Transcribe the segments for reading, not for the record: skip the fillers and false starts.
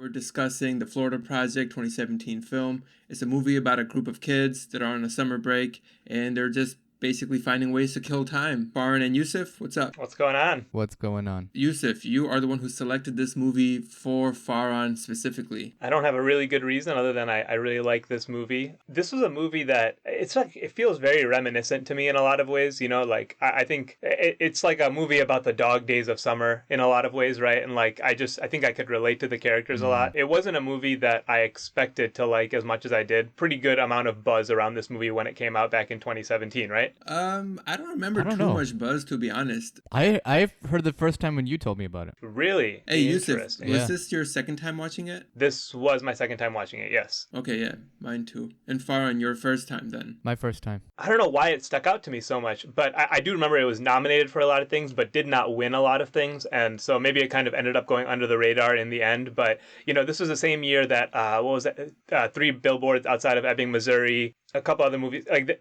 We're discussing the Florida Project 2017 film. It's a movie about a group of kids that are on a summer break and they're just basically finding ways to kill time. Baran and Yusuf, what's up? What's going on? What's going on? Yusuf, you are the one who selected this movie for Farhan specifically. I don't have a really good reason other than I really like this movie. This was a movie that it's like it feels very reminiscent to me in a lot of ways. You know, like I think it's like a movie about the dog days of summer in a lot of ways, right? And like I think I could relate to the characters a lot. It wasn't a movie that I expected to like as much as I did. Pretty good amount of buzz around this movie when it came out back in 2017, right? I don't remember too much buzz, to be honest. I've heard the first time when you told me about it. Really? Hey, Yusuf, Interesting. was this your second time watching it? This was my second time watching it, yes. Okay, yeah, mine too. And Farhan, your first time then? My first time. I don't know why it stuck out to me so much, but I do remember it was nominated for a lot of things, but did not win a lot of things. And so maybe it kind of ended up going under the radar in the end. But, you know, this was the same year that, what was it? 3 Billboards Outside of Ebbing, Missouri, a couple other movies. Like,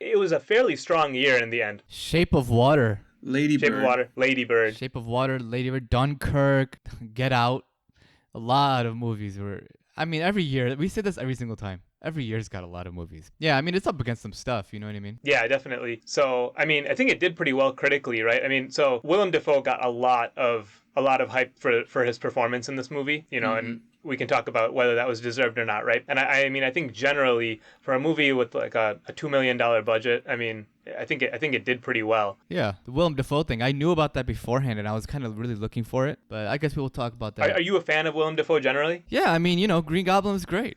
it was a fairly strong year in the end. Shape of Water. Lady Shape of Water, Lady Bird. Shape of Water, Lady Bird, Dunkirk, Get Out. A lot of movies were. I mean, every year we say this every single time. Every year's got a lot of movies. Yeah, I mean it's up against some stuff. You know what I mean? Yeah, definitely. So I mean, I think it did pretty well critically, right? I mean, so Willem Dafoe got a lot of hype for his performance in this movie. You know, and we can talk about whether that was deserved or not, right? And I mean, I think generally for a movie with like a $2 million budget, I mean, I think it did pretty well. Yeah, the Willem Dafoe thing. I knew about that beforehand, and I was kind of really looking for it. But I guess we'll talk about that. Are you a fan of Willem Dafoe generally? Yeah, I mean, you know, Green Goblin was great.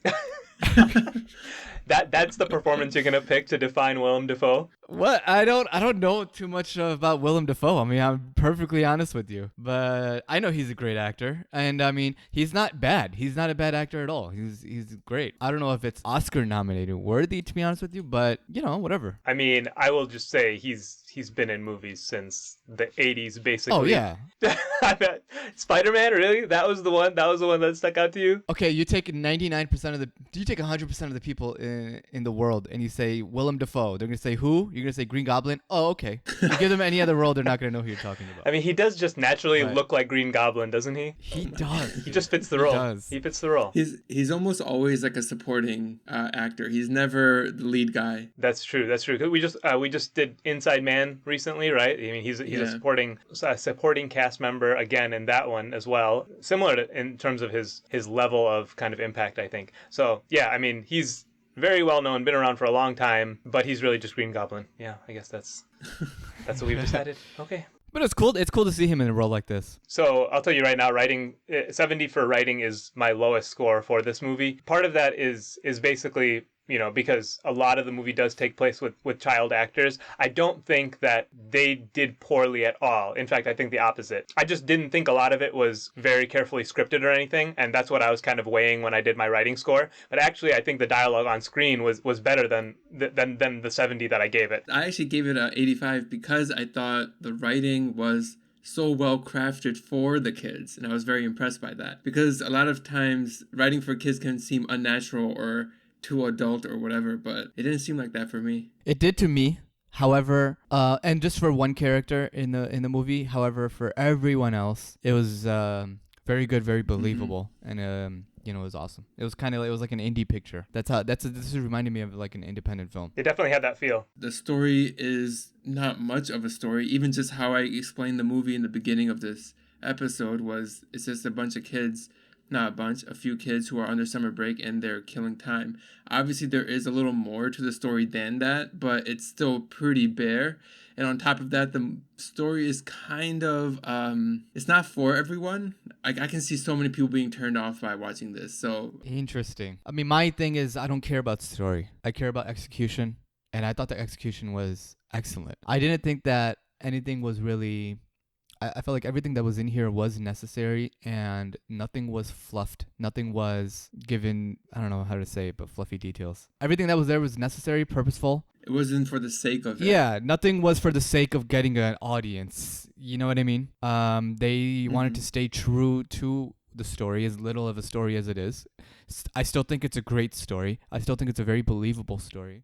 That's the performance you're gonna pick to define Willem Dafoe? What? I don't know too much about Willem Dafoe. I mean, I'm perfectly honest with you, but I know he's a great actor, and I mean, he's not bad. He's not a bad actor at all. He's great. I don't know if it's Oscar nominated worthy, to be honest with you, but you know, whatever. I mean, I will just say he's been in movies since the 80s, basically. Oh yeah. I bet Spider-Man, really? That was the one that stuck out to you? Okay, you take 99% of the. Do you take 100% of the people in the world and you say Willem Dafoe? They're gonna say who? You're gonna say Green Goblin? Oh, okay. You give them any other role, they're not gonna know who you're talking about. I mean, he does just naturally Right. look like Green Goblin, doesn't he? He does. He just fits the role. does. He fits the role. He's almost always like a supporting actor. He's never the lead guy. That's true. 'Cause we just did Inside Man recently, right? I mean, he's Yeah. a supporting cast member again in that one as well. Similar to, in terms of his level of kind of impact, I think. So yeah, I mean, he's very well known, been around for a long time, but he's really just Green Goblin. Yeah, I guess that's what we've decided. Okay. But it's cool. It's cool to see him in a role like this. So I'll tell you right now, 70 for writing is my lowest score for this movie. Part of that is basically, you know, because a lot of the movie does take place with child actors. I don't think that they did poorly at all. In fact, I think the opposite. I just didn't think a lot of it was very carefully scripted or anything, and that's what I was kind of weighing when I did my writing score. But actually, I think the dialogue on screen was better than the 70 that I gave it. I actually gave it a 85 because I thought the writing was so well crafted for the kids, and I was very impressed by that. Because a lot of times writing for kids can seem unnatural or too adult or whatever, but it didn't seem like that for me. It did to me. However, and just for one character in the movie. However, for everyone else, it was very good, very believable, and you know, it was awesome. It was kind of it was like an indie picture. This is reminding me of like an independent film. It definitely had that feel. The story is not much of a story. Even just how I explained the movie in the beginning of this episode was it's just a bunch of kids. Not a bunch, a few kids who are on their summer break and they're killing time. Obviously, there is a little more to the story than that, but it's still pretty bare. And on top of that, the story is kind of, it's not for everyone. I can see so many people being turned off by watching this. So Interesting. I mean, my thing is I don't care about story. I care about execution, and I thought the execution was excellent. I didn't think that anything was really. I felt like everything that was in here was necessary, and nothing was fluffed. Nothing was given, I don't know how to say it, but fluffy details. Everything that was there was necessary, purposeful. it wasn't for the sake of it. Yeah, nothing was for the sake of getting an audience. You know what I mean? They wanted to stay true to the story, as little of a story as it is. I still think it's a great story. I still think it's a very believable story.